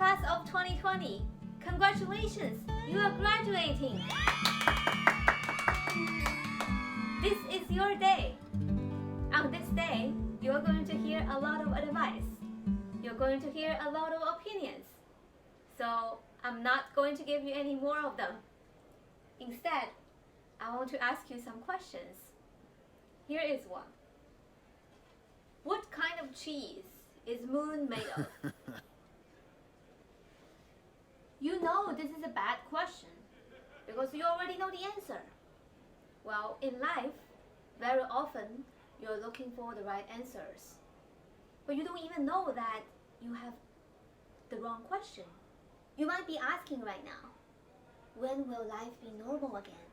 Class of 2020, congratulations, you are graduating. This is your day. On this day, you are going to hear a lot of advice. You're going to hear a lot of opinions. So I'm not going to give you any more of them. Instead, I want to ask you some questions. Here is one. What kind of cheese is moon made of? You know this is a bad question because you already know the answer. Well, in life, very often you're looking for the right answers, but you don't even know that you have the wrong question. You might be asking right now, when will life be normal again?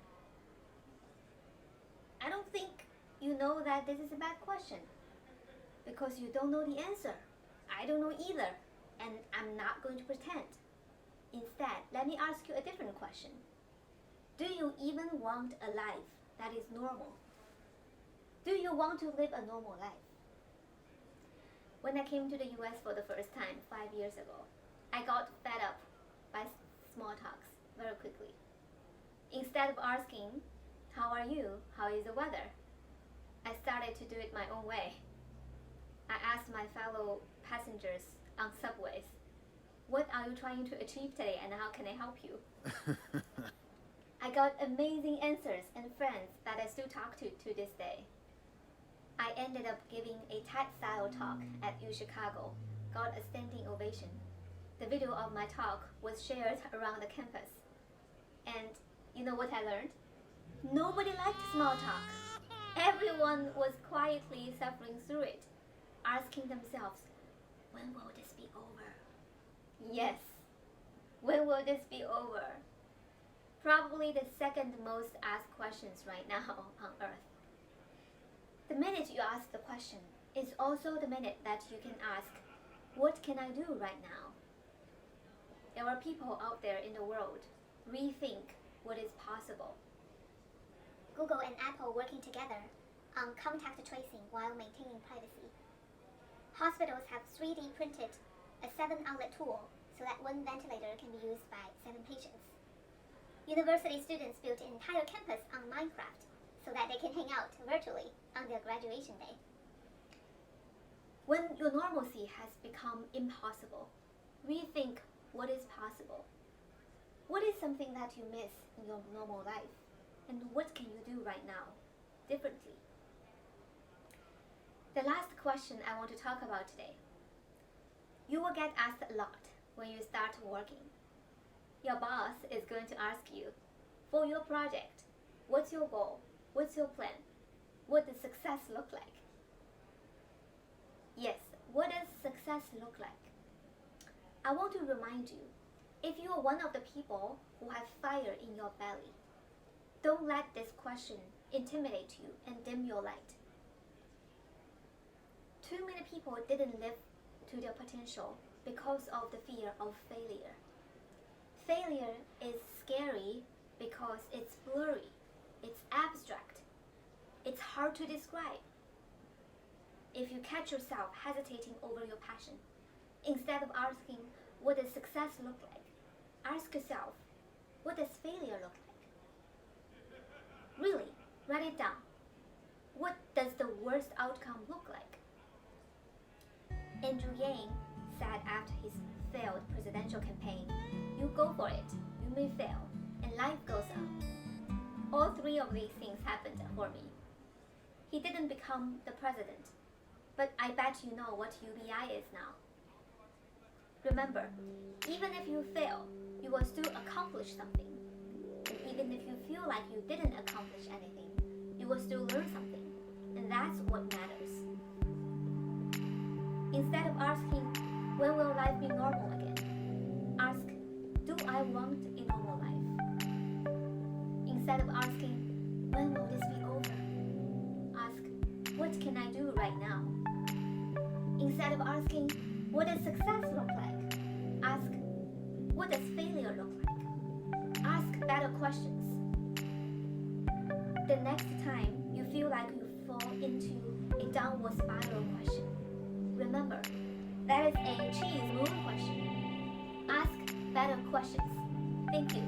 I don't think you know that this is a bad question because you don't know the answer. I don't know either, and I'm not going to pretend. Instead, let me ask you a different question. Do you even want a life that is normal? Do you want to live a normal life? When I came to the US for the first time 5 years ago, I got fed up by small talks very quickly. Instead of asking, how are you? How is the weather? I started to do it my own way. I asked my fellow passengers on subways, what are you trying to achieve today and how can I help you? I got amazing answers and friends that I still talk to this day. I ended up giving a TED-style talk at U Chicago, got a standing ovation. The video of my talk was shared around the campus. And you know what I learned? Nobody liked small talk. Everyone was quietly suffering through it, asking themselves, when will this be over? Yes, when will this be over? Probably the second most asked questions right now on Earth. The minute you ask the question is also the minute that you can ask, what can I do right now? There are people out there in the world rethink what is possible. Google and Apple working together on contact tracing while maintaining privacy. Hospitals have 3D printed a 7-outlet tool so that one ventilator can be used by 7 patients. University students built an entire campus on Minecraft so that they can hang out virtually on their graduation day. When your normalcy has become impossible, rethink what is possible. What is something that you miss in your normal life? And what can you do right now differently? The last question I want to talk about today. You will get asked a lot when you start working. Your boss is going to ask you, for your project, what's your goal? What's your plan? What does success look like? Yes, what does success look like? I want to remind you, if you are one of the people who have fire in your belly, don't let this question intimidate you and dim your light. Too many people didn't live to their potential because of the fear of failure. Failure is scary because it's blurry, it's abstract, it's hard to describe. If you catch yourself hesitating over your passion, instead of asking, what does success look like? Ask yourself, what does failure look like? Really, write it down. What does the worst outcome look like? Andrew Yang said after his failed presidential campaign, you go for it, you may fail, and life goes on. All 3 of these things happened for me. He didn't become the president, but I bet you know what UBI is now. Remember, even if you fail, you will still accomplish something. And even if you feel like you didn't accomplish anything, you will still learn something. And that's what matters. Instead of asking, when will life be normal again? Ask, do I want a normal life? Instead of asking, when will this be over? Ask, what can I do right now? Instead of asking, what does success look like? Ask, what does failure look like? Ask better questions. The next time you feel like you fall into a downward spiral question, remember, that is a cheese moon question. add-on questions. Thank you.